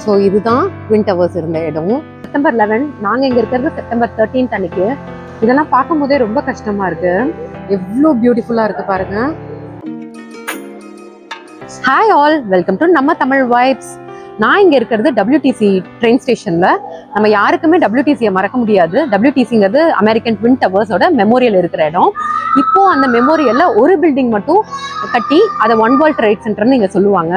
So இதுதான் twin towers இருந்த இடம். செப்டம்பர் 11 நாங்கள் இங்கே இருக்கிறது செப்டம்பர் 13 அன்னைக்கு. இதெல்லாம் பார்க்கும் போதே ரொம்ப கஷ்டமா இருக்கு. எவ்வளோ பியூட்டிஃபுல்லாக இருக்கு பாருங்க. ஹாய் ஆல், வெல்கம் டு நம்ம தமிழ் வைப்ஸ். நான் இங்கே இருக்கிறது WTC ட்ரெயின் ஸ்டேஷனில். நம்ம யாருக்குமே WTCயை மறக்க முடியாது. WTCங்கிறது அமெரிக்கன் ட்வின் டவர்ஸோட மெமோரியல் இருக்கிற இடம். இப்போ அந்த மெமோரியலில் ஒரு பில்டிங் மட்டும் கட்டி அதை ஒன் வேர்ல்ட் ட்ரேட் சென்டர்னு இங்கே சொல்லுவாங்க.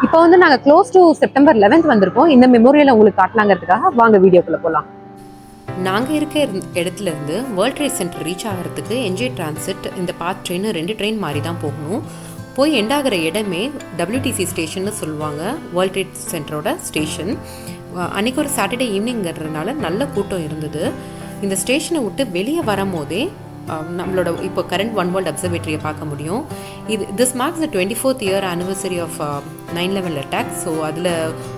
இப்போ வந்து நாங்கள் க்ளோஸ் டு செப்டம்பர் 11 வந்திருக்கோம். இந்த மெமோரியலை உங்களுக்கு காட்டலாங்கிறதுக்காக வாங்க வீடியோக்குள்ளே போகலாம். நாங்கள் இருக்க இடத்துல இருந்து வேர்ல்ட் ட்ரேட் சென்டர் ரீச் ஆகிறதுக்கு NJ டிரான்சிட் இந்த பாத் ட்ரெயின் 2 ட்ரெயின் மாதிரி தான் போகணும். போய் எண்டாகிற இடமே WTC ஸ்டேஷன்னு சொல்லுவாங்க, வேர்ல்ட் ட்ரேட் சென்டரோட ஸ்டேஷன். அன்றைக்கி ஒரு சாட்டர்டே ஈவினிங்கிறதுனால நல்ல கூட்டம் இருந்தது. இந்த ஸ்டேஷனை விட்டு வெளியே வரும்போதே நம்மளோட இப்போ கரண்ட் ஒன் வேர்ல்ட் அப்சர்வேட்டரியை பார்க்க முடியும். This marks the 24th year anniversary of 9/11 attack. So அதில்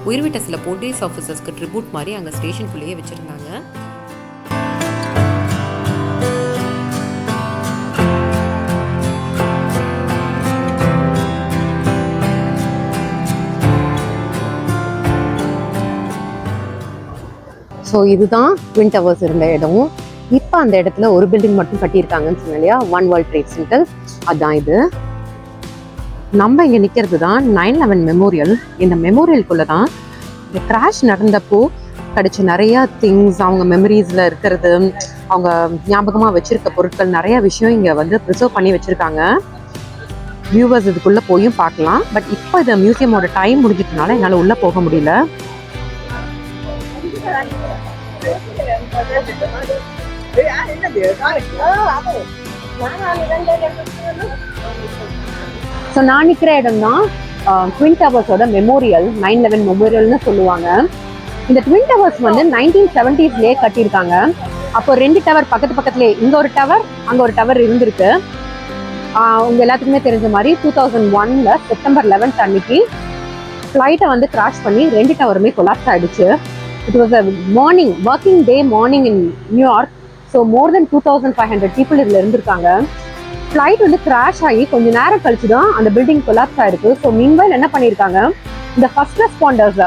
உயிர்விட்ட சில போலீஸ் ஆஃபீஸர்ஸ்க்கு ட்ரிபியூட் மாதிரி அங்கே ஸ்டேஷனுக்குள்ளேயே வச்சுருந்தாங்க. ஸோ இதுதான் ட்வின் டவர்ஸ் இருந்த இடம். இப்போ அந்த இடத்துல ஒரு பில்டிங் மட்டும் கட்டியிருக்காங்கன்னு சொன்னேன் இல்லையா, ஒன் வேர்ல்ட் ட்ரேட் சென்டர். அதுதான் இது. நம்ம இங்கே நிற்கிறது தான் 9/11 மெமோரியல். இந்த மெமோரியலுக்குள்ளே தான் இந்த கிராஷ் நடந்தப்போ கிடைச்ச நிறையா திங்ஸ், அவங்க மெமரிஸில் இருக்கிறது, அவங்க ஞாபகமாக வச்சுருக்க பொருட்கள், நிறையா விஷயம் இங்கே வந்து ப்ரிசர்வ் பண்ணி வச்சுருக்காங்க. வியூவர்ஸ் இதுக்குள்ளே போயும் பார்க்கலாம். பட் இப்போ இந்த மியூசியமோட டைம் முடிஞ்சிட்டனால என்னால் உள்ளே போக முடியல. ஸோ நான் நிற்கிற இடம் தான் ட்வின் டவர்ஸோட மெமோரியல், 9/11 மெமோரியல்னு சொல்லுவாங்க. இந்த ட்வின் டவர்ஸ் வந்து 1970s கட்டியிருக்காங்க. அப்போ 2 டவர் பக்கத்துலேயே, இங்கே ஒரு டவர் அங்கே ஒரு டவர் இருந்திருக்கு. உங்கள் எல்லாத்துக்குமே தெரிஞ்ச மாதிரி 2001 செப்டம்பர் 11 அன்னைக்கு ஃப்ளைட்டை வந்து கிராஷ் பண்ணி 2 டவருமே கொலாப்ஸ் ஆகிடுச்சு. It was a working day morning in New York. So more than 2,500 people இதில் இருந்திருக்காங்க. ஃப்ளைட் வந்து கிராஷ் ஆகி கொஞ்சம் நேரம் கழிச்சு தான் அந்த பில்டிங் கொலாப்ஸ் ஆகிருக்கு. ஸோ மீன்வைல் என்ன பண்ணியிருக்காங்க, இந்த first responders,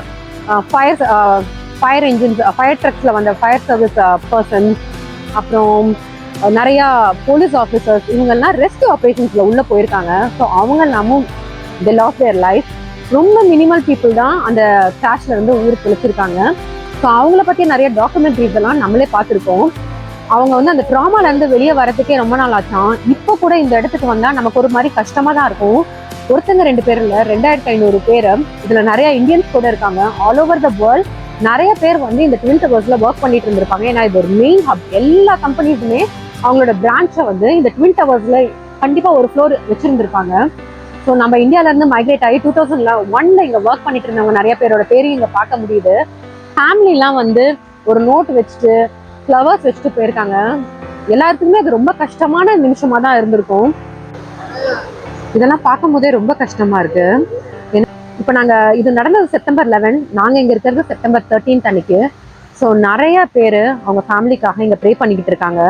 fire engines, fire ட்ரக்ஸில் வந்த ஃபயர் சர்வீஸ் பர்சன்ஸ், அப்புறம் நிறையா போலீஸ் ஆஃபீஸர்ஸ், இவங்கெல்லாம் ரெஸ்க்யூ ஆப்ரேஷன்ஸில் உள்ளே போயிருக்காங்க. ஸோ அவங்க எல்லாமும் they lost their life. ரொம்ப மினிமல் பீப்புள் தான் அந்த கிராஷில் வந்து உயிர் பிழைச்சிருக்காங்க. ஸோ அவங்கள பற்றி நிறைய டாக்குமெண்ட்ரிஸ் எல்லாம் நம்மளே பார்த்துருக்கோம். அவங்க வந்து அந்த ட்ராமாலேருந்து வெளியே வரதுக்கே ரொம்ப நாள் ஆச்சான். இப்போ கூட இந்த இடத்துக்கு வந்தால் நமக்கு ஒரு மாதிரி கஷ்டமாக தான் இருக்கும். ஒருத்தங்க 2 பேர் இல்லை, 2500 பேர். இதில் நிறையா இந்தியன்ஸ் கூட இருக்காங்க. ஆல் ஓவர் த வேர்ல்ட் நிறைய பேர் வந்து இந்த ட்வின் டவர்ஸில் ஒர்க் பண்ணிட்டு இருந்திருப்பாங்க. ஏன்னா இது ஒரு மெயின் ஹப். எல்லா கம்பெனிஸுமே அவங்களோட பிரான்ச்சை வந்து இந்த ட்வின் டவர்ஸில் கண்டிப்பாக ஒரு ஃப்ளோர் வச்சுருந்துருப்பாங்க. ஸோ நம்ம இந்தியாவிலேருந்து மைக்ரேட் ஆகி 2001 இங்கே ஒர்க் பண்ணிட்டு இருந்தவங்க நிறைய பேரோட பேரையும் இங்கே பார்க்க முடியுது. ஃபேமிலிலாம் வந்து ஒரு நோட் வச்சுட்டு ஃப்ளவர்ஸ் வச்சுட்டு போயிருக்காங்க. எல்லாத்துக்குமே அது ரொம்ப கஷ்டமான நிமிஷமாக தான் இருந்திருக்கும். இதெல்லாம் பார்க்கும் போதே ரொம்ப கஷ்டமாக இருக்குது. இப்போ நாங்கள் இது நடந்தது செப்டம்பர் 11, நாங்கள் இங்கே இருக்கிறது செப்டம்பர் 13 அன்னைக்கு. ஸோ நிறைய பேர் அவங்க ஃபேமிலிக்காக இங்கே ப்ரே பண்ணிக்கிட்டு இருக்காங்க.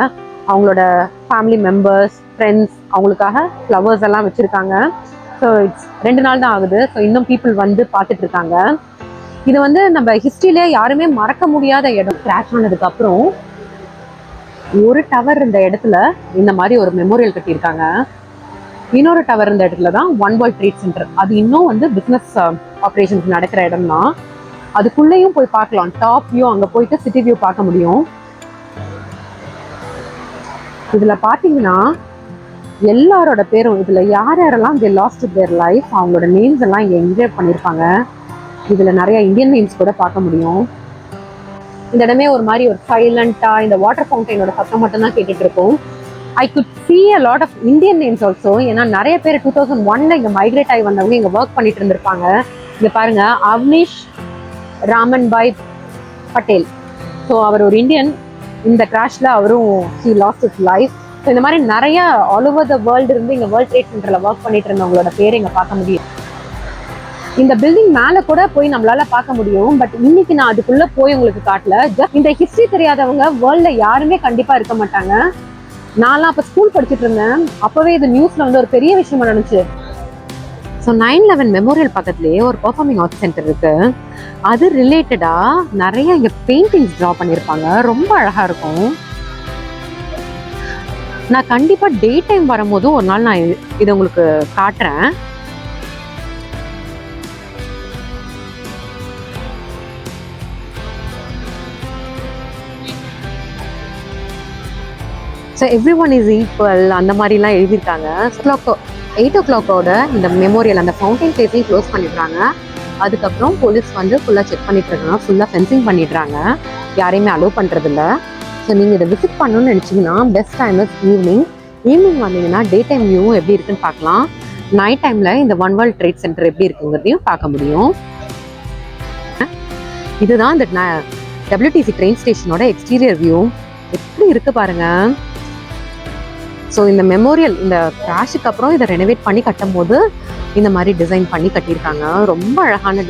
அவங்களோட ஃபேமிலி மெம்பர்ஸ், ஃப்ரெண்ட்ஸ் அவங்களுக்காக ஃப்ளவர்ஸ் எல்லாம் வச்சுருக்காங்க. ஸோ இட்ஸ் 2 நாள் தான் ஆகுது. ஸோ இன்னும் பீப்புள் வந்து பார்த்துட்டு இருக்காங்க. இது வந்து நம்ம ஹிஸ்ட்ரியிலே யாருமே மறக்க முடியாத இடம். கிராஷ் ஆனதுக்கு அப்புறம் ஒரு டவர் இந்த இடத்துல இந்த மாதிரி ஒரு மெமோரியல் கட்டியிருக்காங்க. இன்னொரு டவர் இந்த இடத்துல தான் ஒன் வேர்ல்ட் ட்ரேட் சென்டர். அது இன்னும் வந்து பிஸ்னஸ் ஆப்ரேஷன்ஸ் நடக்கிற இடம் தான். அதுக்குள்ளேயும் போய் பார்க்கலாம். டாப் வியூ, அங்கே போயிட்டு சிட்டி வியூ பார்க்க முடியும். இதில் பார்த்தீங்கன்னா எல்லாரோட பேரும், இதில் யார் யாரெல்லாம் they lost their life அவங்களோட நேம்ஸ் எல்லாம் இங்கே என்ஜாய் பண்ணியிருப்பாங்க. இதில் நிறைய இந்தியன் நேம்ஸ் கூட பார்க்க முடியும். இந்த இடமே ஒரு மாதிரி ஒரு சைலண்டாக, இந்த வாட்டர் ஃபவுண்டைனோட சத்தம் மட்டும்தான் கேட்டுட்டு இருக்கும். I could see a lot of Indian names also. ஏன்னா நிறைய பேர் 2001 இங்கே மைக்ரேட் ஆகி வந்தவங்க இங்கே ஒர்க் பண்ணிட்டு இருந்திருப்பாங்க. இங்கே பாருங்க, அவனிஷ் ராமன்பாய் பட்டேல். ஸோ அவர் ஒரு இந்தியன். இந்த கிராஷில் அவரும் he lost his life. So இந்த மாதிரி நிறைய ஆல் ஓவர் த வேர்ல்டு இருந்து இங்கே வேர்ல்ட் ட்ரேட் சென்டரில் ஒர்க் பண்ணிட்டு இருந்தவங்களோட பேரை இங்கே பார்க்க முடியும். இந்த பில்டிங் மேலே கூட போய் நம்மளால பார்க்க முடியும். பட் இன்னைக்கு நான் அதுக்குள்ளே போய் உங்களுக்கு காட்டல. ஜஸ்ட் இந்த ஹிஸ்ட்ரி தெரியாதவங்க வேர்ல்டில் யாருமே கண்டிப்பாக இருக்க மாட்டாங்க. நான்லாம் அப்போ ஸ்கூல் படிச்சுட்டு இருந்தேன். அப்போவே இது நியூஸில் வந்து ஒரு பெரிய விஷயமா நடந்துச்சு. ஸோ 9/11 மெமோரியல் பக்கத்துலேயே ஒரு பெர்ஃபார்மிங் ஆர்ட்ஸ் சென்டர் இருக்குது. அது ரிலேட்டடாக நிறைய இங்கே பெயிண்டிங்ஸ் ட்ரா பண்ணியிருப்பாங்க. ரொம்ப அழகாக இருக்கும். நான் கண்டிப்பாக டே டைம் வரும்போது ஒரு நாள் நான் இதை உங்களுக்கு காட்டுறேன். So every one is equal அந்த மாதிரிலாம் எழுதியிருக்காங்க. 8 o'clock இந்த மெமோரியல் அந்த ஃபவுண்டைன் பிளேஸையும் க்ளோஸ் பண்ணிடுறாங்க. அதுக்கப்புறம் போலீஸ் வந்து ஃபுல்லாக செக் பண்ணிட்டு இருக்காங்க. ஃபுல்லாக ஃபென்சிங் பண்ணிடுறாங்க. யாரையுமே அலோவ் பண்ணுறதில்ல. ஸோ நீங்கள் இதை விசிட் பண்ணணும்னு நினச்சிங்கன்னா best time is evening. Evening வந்தீங்கன்னா டே டைம் வியூவும் எப்படி இருக்குன்னு பார்க்கலாம். நைட் டைமில் இந்த ஒன் வேர்ல்ட் ட்ரேட் சென்டர் எப்படி இருக்குங்கிறதையும் பார்க்க முடியும். இதுதான் இந்த WTC ட்ரெயின் ஸ்டேஷனோட எக்ஸ்டீரியர் வியூ. எப்படி இருக்கு பாருங்க. ஸோ இந்த மெமோரியல் இந்த கிராஷுக்கு அப்புறம் இதை ரெனோவேட் பண்ணி கட்டும் போது இந்த மாதிரி டிசைன் பண்ணி கட்டியிருக்காங்க. ரொம்ப அழகான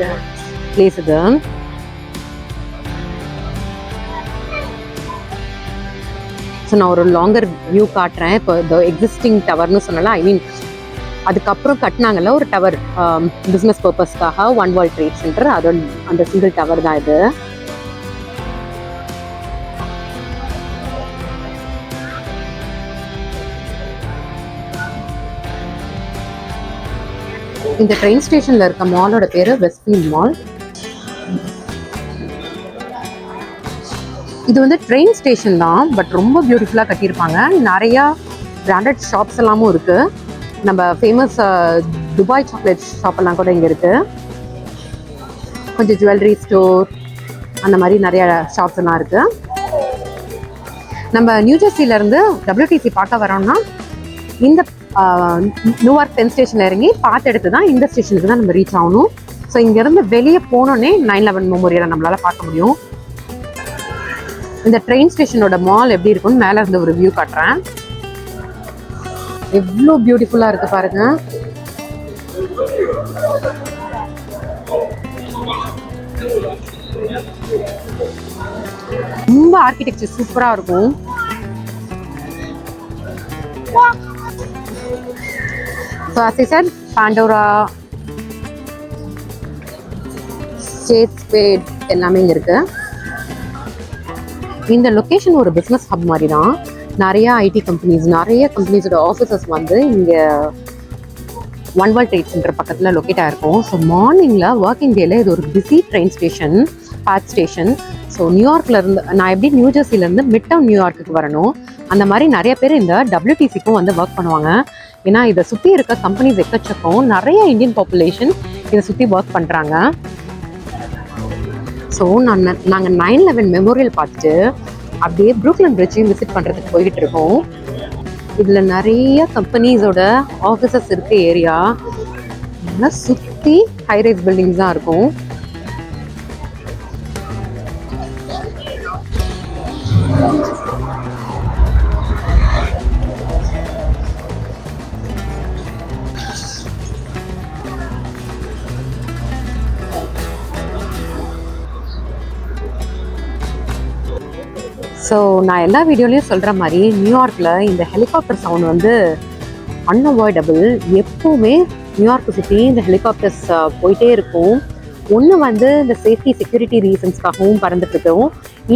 பிளேஸ் இது. ஸோ நான் ஒரு லாங்கர் வியூ காட்டுறேன். இப்போ இந்த எக்ஸிஸ்டிங் டவர்னு சொன்னால அதுக்கப்புறம் கட்டினாங்கல்ல ஒரு டவர் பிஸ்னஸ் பர்பஸ்க்காக ஒன் வேர்ல்ட் ட்ரேட் சென்டர், அதோட அந்த சிங்கிள் டவர் தான் இது. இந்த ட்ரெயின் ஸ்டேஷன்ல இருக்க மாலோட பேரு வெஸ்ட்ஃபீல்ட் மால். இது வந்து ட்ரெயின் ஸ்டேஷன் தான், பட் ரொம்ப பியூட்டிஃபுல்லாக கட்டியிருப்பாங்க. நிறையா பிராண்டட் ஷாப்ஸ் எல்லாமும் இருக்கு. நம்ம ஃபேமஸ் துபாய் சாக்லேட் ஷாப் எல்லாம் கூட இங்கே இருக்கு. கொஞ்சம் ஜுவல்லரி ஸ்டோர் அந்த மாதிரி நிறைய ஷாப்ஸ் எல்லாம் இருக்கு. நம்ம நியூஜெர்சில இருந்து WTC பார்க்க வரோம்னா இந்த நியூயார்க் பென் ஸ்டேஷன்ல இறங்கி பார்த்து எடுத்து தான் இந்த ஸ்டேஷனுக்கு தான் நம்ம ரீச் ஆகணும். ஸோ இங்கேருந்து வெளியே போனோன்னே 9/11 மெமோரியலை நம்மளால பார்க்க முடியும். இந்த ட்ரெயின் ஸ்டேஷனோட மால் எப்படி இருக்கும்னு மேலே இருந்து ஒரு வியூ காட்டுறேன். எவ்வளோ பியூட்டிஃபுல்லாக இருக்கு பாருங்க. ரொம்ப ஆர்கிடெக்சர் சூப்பராக இருக்கும். So as I said, Pandora, Kate Spade எல்லாமே இங்கே இருக்கு. இந்த லொக்கேஷன் ஒரு பிஸ்னஸ் ஹப் மாதிரி தான். நிறைய ஐடி கம்பெனிஸ், நிறைய கம்பெனிஸோட ஆஃபீஸஸ் வந்து இங்கே ஒன் வேர்ல்ட் ட்ரேட் சென்டர் பக்கத்தில் லொக்கேட் ஆகிருக்கும். ஸோ மார்னிங்கில் ஒர்க்கிங் டேல இது ஒரு பிஸி ட்ரெயின் ஸ்டேஷன், பாத் ஸ்டேஷன். ஸோ நியூயார்க்லேருந்து நான் எப்படி நியூஜெர்சிலேருந்து மிட் டவுன் நியூயார்க்குக்கு வரணும் அந்த மாதிரி நிறைய பேர் இந்த WTCக்கும் வந்து ஒர்க் பண்ணுவாங்க. ஏன்னா இதை சுற்றி இருக்க கம்பெனிஸ் எக்கச்சக்கம், நிறைய இந்தியன் பாப்புலேஷன் இதை சுற்றி ஒர்க் பண்ணுறாங்க. ஸோ நாங்கள் 9/11 மெமோரியல் பார்த்துட்டு அப்படியே ப்ரூக்லின் பிரிட்ஜையும் விசிட் பண்ணுறதுக்கு போய்கிட்டு இருக்கோம். இதில் நிறைய கம்பெனிஸோட ஆஃபீஸஸ் இருக்க ஏரியா, நல்லா சுற்றி ஹைரைஸ் பில்டிங்ஸ் தான் இருக்கும். ஸோ நான் எல்லா வீடியோலையும் சொல்கிற மாதிரி நியூயார்க்கில் இந்த ஹெலிகாப்டர் சவுண்ட் வந்து அன்அவாய்டபிள். எப்போவுமே நியூயார்க்கை சுற்றி இந்த ஹெலிகாப்டர்ஸ் போயிட்டே இருக்கும். ஒன்று வந்து இந்த சேஃப்டி செக்யூரிட்டி ரீசன்ஸ்க்காகவும் பறந்துட்டுருக்கோம்.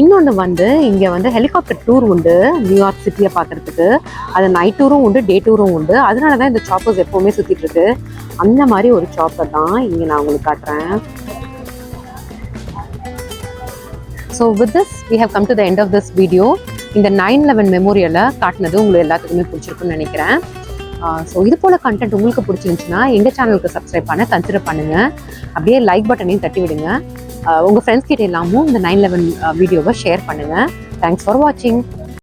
இன்னொன்று வந்து இங்கே வந்து ஹெலிகாப்டர் டூர் உண்டு நியூயார்க் சிட்டியை பார்க்குறதுக்கு. அது நைட் டூரும் உண்டு, டே டூரும் உண்டு. அதனால தான் இந்த சாப்பர்ஸ் எப்போவுமே சுற்றிட்டுருக்கு. அந்த மாதிரி ஒரு சாப்பர் தான் இங்கே நான் உங்களுக்கு காட்டுறேன். So with this we have come to the end of this video. இந்த 9/11 மெமோரியலை காட்டினது உங்களுக்கு எல்லாத்துக்குமே பிடிச்சிருக்குன்னு நினைக்கிறேன். ஸோ இது போல் கண்டென்ட் உங்களுக்கு பிடிச்சிருந்துச்சுன்னா எங்கள் சேனலுக்கு சப்ஸ்கிரைப் பண்ண கன்சிடர் பண்ணுங்கள். அப்படியே லைக் பட்டனையும் தட்டி விடுங்க. உங்கள் ஃப்ரெண்ட்ஸ் கிட்ட எல்லாமும் இந்த 9/11 வீடியோவை ஷேர் பண்ணுங்கள். தேங்க்ஸ் ஃபார் வாட்சிங்.